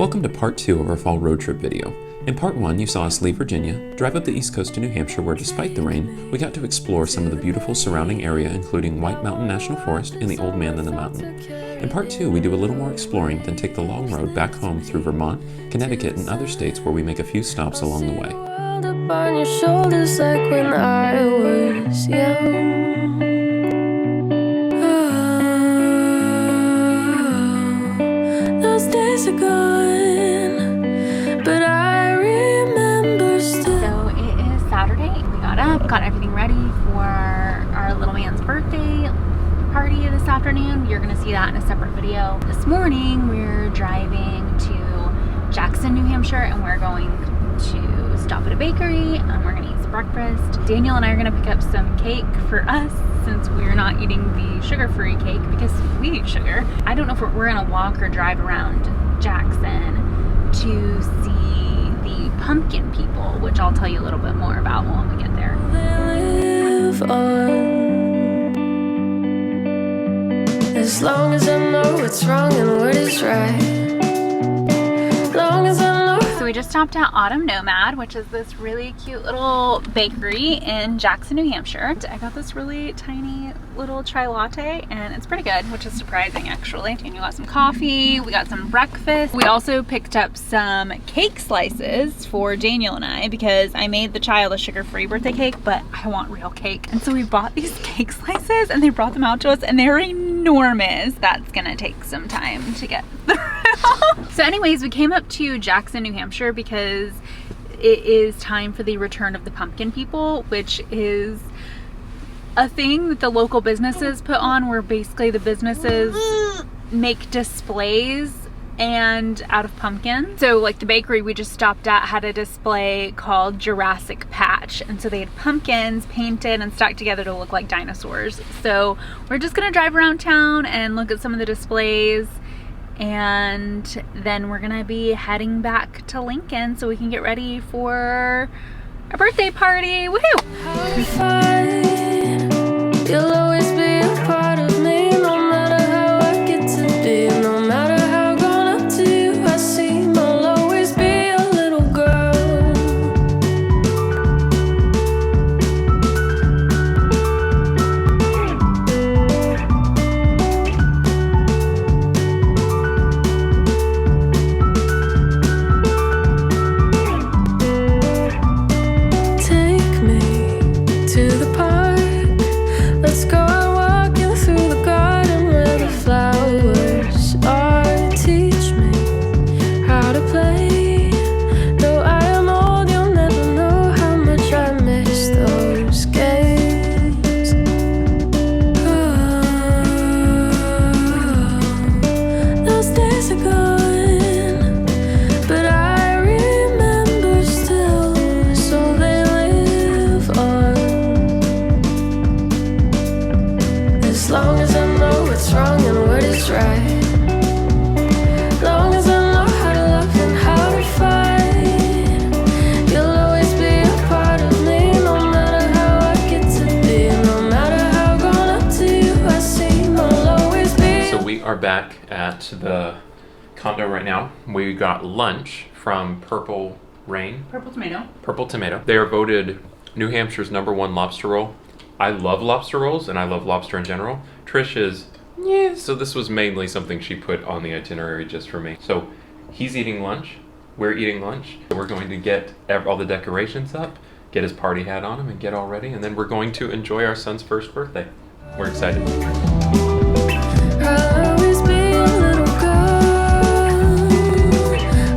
Welcome to part 2 of our fall road trip video. In part 1, you saw us leave Virginia, drive up the east coast to New Hampshire where despite the rain, we got to explore some of the beautiful surrounding area including White Mountain National Forest and the Old Man in the Mountain. In part 2, we do a little more exploring, then take the long road back home through Vermont, Connecticut, and other states where we make a few stops along the way. On your shoulders like when I was young. Those days are gone, but I remember still. So it is Saturday. We got up, got everything ready for our little man's birthday party this afternoon. You're gonna see that in a separate video. This morning we're driving to Jackson, New Hampshire, and we're going to stop at a bakery and we're gonna eat some breakfast. Daniel and I are gonna pick up some cake for us since we're not eating the sugar-free cake because we eat sugar. I don't know if we're gonna walk or drive around Jackson to see the pumpkin people, which I'll tell you a little bit more about when we get there. Live on. As long as I know what's wrong and what is right. Long as I know. So we just stopped at Autumn Nomad, which is this really cute little bakery in Jackson, New Hampshire. I got this really tiny little chai latte and it's pretty good, which is surprising actually. Daniel got some coffee, we got some breakfast. We also picked up some cake slices for Daniel and I because I made the child a sugar-free birthday cake, but I want real cake. And so we bought these cake slices and they brought them out to us and they're enormous. That's gonna take some time to get through. So anyways, we came up to Jackson, New Hampshire because it is time for the return of the pumpkin people, which is a thing that the local businesses put on where basically the businesses make displays and out of pumpkin. So like the bakery we just stopped at had a display called Jurassic Patch, and so they had pumpkins painted and stuck together to look like dinosaurs. So we're just gonna drive around town and look at some of the displays, and then we're gonna be heading back to Lincoln so we can get ready for a birthday party. Woohoo! You'll always be a part of me, no matter how I get to be, no matter how grown up to you I seem. I'll always be a little girl. Take me to the park. Let's go out walking through the garden where the flowers are. Teach me how to play. Though I am old, you'll never know how much I miss those games. Those days are gone, but I remember still, so they live on. As long as I know what's wrong and what is right. Long as I know how to love and how to fight. You'll always be a part of me, no matter how I get to be, no matter how grown up to you I seem. I'll always be. So we are back at the condo right now. We got lunch from Purple Rain. Purple tomato. Purple Tomato. They are voted New Hampshire's #1 lobster roll. I love lobster rolls and I love lobster in general. Trish is, yeah, so this was mainly something she put on the itinerary just for me. So he's eating lunch, we're eating lunch. We're going to get all the decorations up, get his party hat on him and get all ready, and then we're going to enjoy our son's first birthday. We're excited. I'll always be a little girl.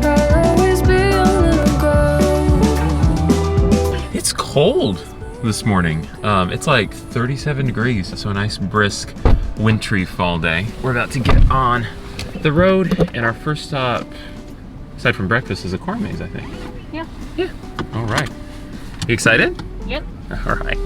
I'll always be a little girl. It's cold this morning. It's like 37 degrees, so a nice brisk wintry fall day. We're about to get on the road, and our first stop, aside from breakfast, is a corn maze, I think. Yeah. Yeah. All right. You excited? Yep. All right.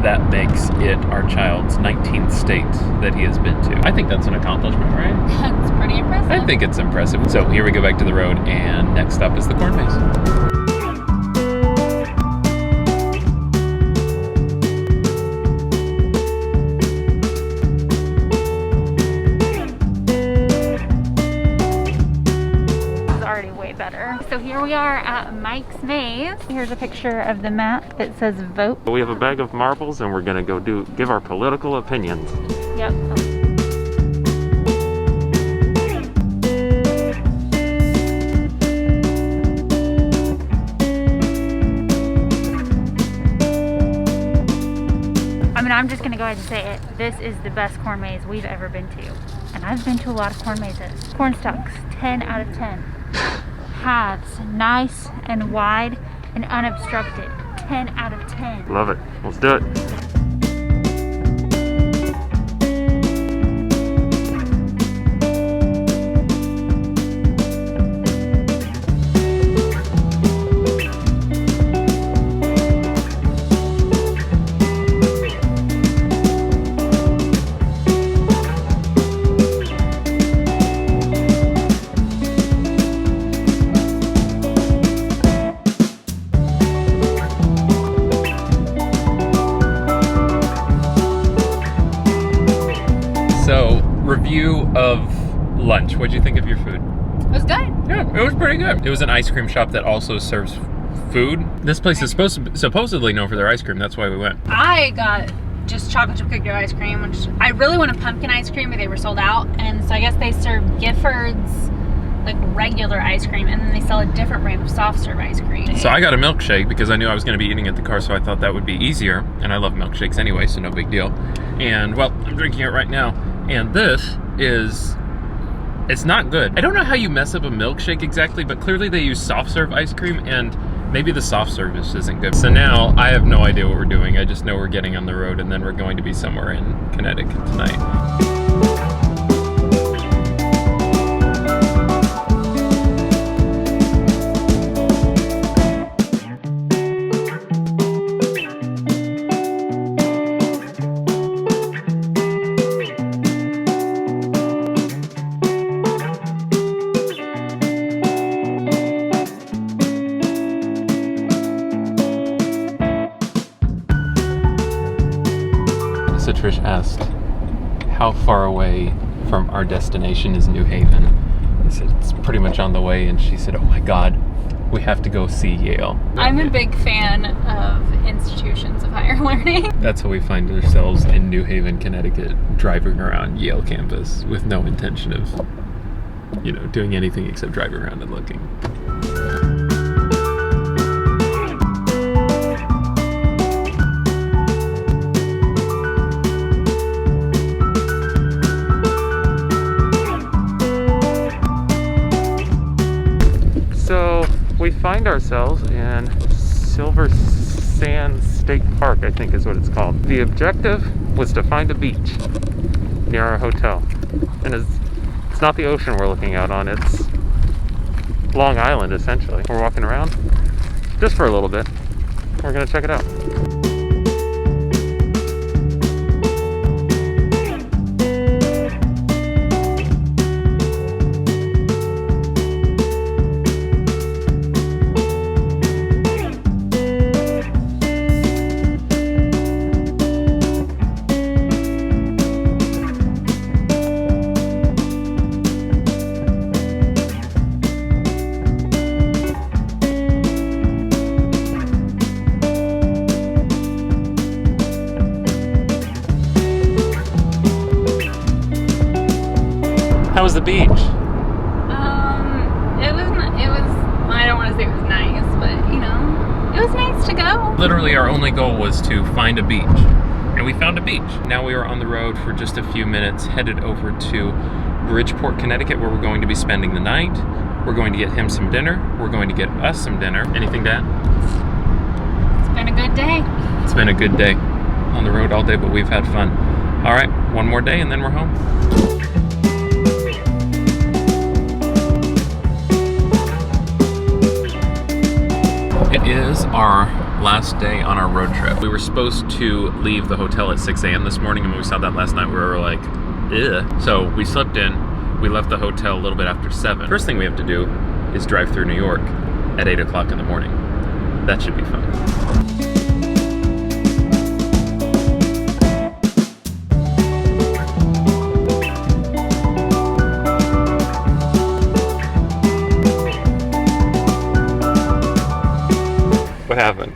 that makes it our child's 19th state that he has been to. I think that's an accomplishment, right? That's pretty impressive. I think it's impressive. So here we go back to the road, and next up is the corn maze. So here we are at Mike's Maze. Here's a picture of the map that says vote. We have a bag of marbles and we're gonna go give our political opinions. Yep. I mean, I'm just gonna go ahead and say it. This is the best corn maze we've ever been to. And I've been to a lot of corn mazes. Corn stalks, 10 out of 10. Paths, nice and wide and unobstructed, 10 out of 10. Love it. Let's do it. So, review of lunch. What'd you think of your food? It was good. Yeah, it was pretty good. It was an ice cream shop that also serves food. This place is supposedly known for their ice cream. That's why we went. I got just chocolate chip cookie dough ice cream, which I really wanted pumpkin ice cream, but they were sold out. And so I guess they serve Gifford's like regular ice cream, and then they sell a different brand of soft serve ice cream. So I got a milkshake because I knew I was going to be eating at the car, so I thought that would be easier. And I love milkshakes anyway, so no big deal. And well, I'm drinking it right now. And this is, it's not good. I don't know how you mess up a milkshake exactly, but clearly they use soft serve ice cream, and maybe the soft service isn't good. So now I have no idea what we're doing. I just know we're getting on the road, and then we're going to be somewhere in Connecticut tonight. So Trish asked, how far away from our destination is New Haven? I said, it's pretty much on the way, and she said, oh my God, we have to go see Yale. I'm a big fan of institutions of higher learning. That's how we find ourselves in New Haven, Connecticut, driving around Yale campus with no intention of, you know, doing anything except driving around and looking. So we find ourselves in Silver Sand State Park, I think is what it's called. The objective was to find a beach near our hotel. And it's not the ocean we're looking out on, it's Long Island essentially. We're walking around just for a little bit. We're gonna check it out. How was the beach? It was, I don't want to say it was nice, but you know, it was nice to go. Literally our only goal was to find a beach, and we found a beach. Now we are on the road for just a few minutes, headed over to Bridgeport, Connecticut, where we're going to be spending the night. We're going to get him some dinner. We're going to get us some dinner. Anything to add? It's been a good day. It's been a good day on the road all day, but we've had fun. All right, one more day and then we're home. It is our Last day on our road trip. We were supposed to leave the hotel at 6 a.m. this morning, and when we saw that last night, we were like, ugh. So we slept in. We left the hotel a little bit after 7. First thing we have to do is drive through New York at 8 o'clock in the morning. That should be fun. What happened?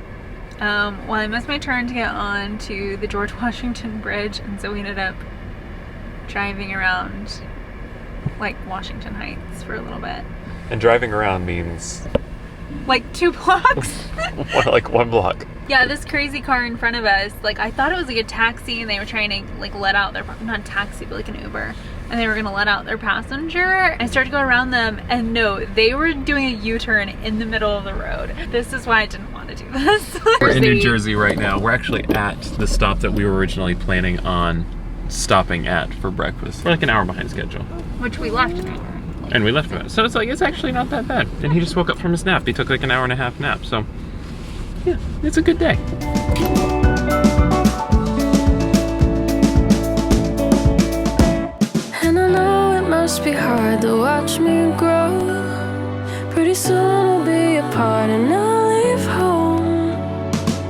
Well, I missed my turn to get on to the George Washington Bridge, and so we ended up driving around like Washington Heights for a little bit. And driving around means Like 2 blocks. like 1 block. Yeah, this crazy car in front of us, like I thought it was like a taxi, and they were trying to like let out their, not a taxi, but like an Uber, and they were gonna let out their passenger. I started to go around them, and no, they were doing a U-turn in the middle of the road. This is why I didn't want to do this. We're in New Jersey right now. We're actually at the stop that we were originally planning on stopping at for breakfast. We're like an hour behind schedule. Which we left an hour. And we left him. So it's like, it's actually not that bad. And he just woke up from his nap. He took like an hour and a half nap. So yeah, it's a good day. And I know it must be hard to watch me grow. Pretty soon we'll be apart and I'll leave home.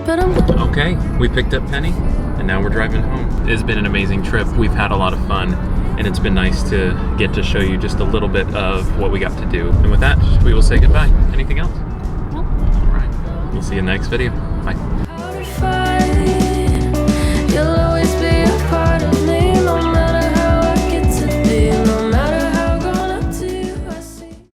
But I'm Okay, we picked up Penny and now we're driving home. It's been an amazing trip. We've had a lot of fun. And it's been nice to get to show you just a little bit of what we got to do. And with that, we will say goodbye. Anything else? Nope. All right. We'll see you in the next video. Bye. out of fire.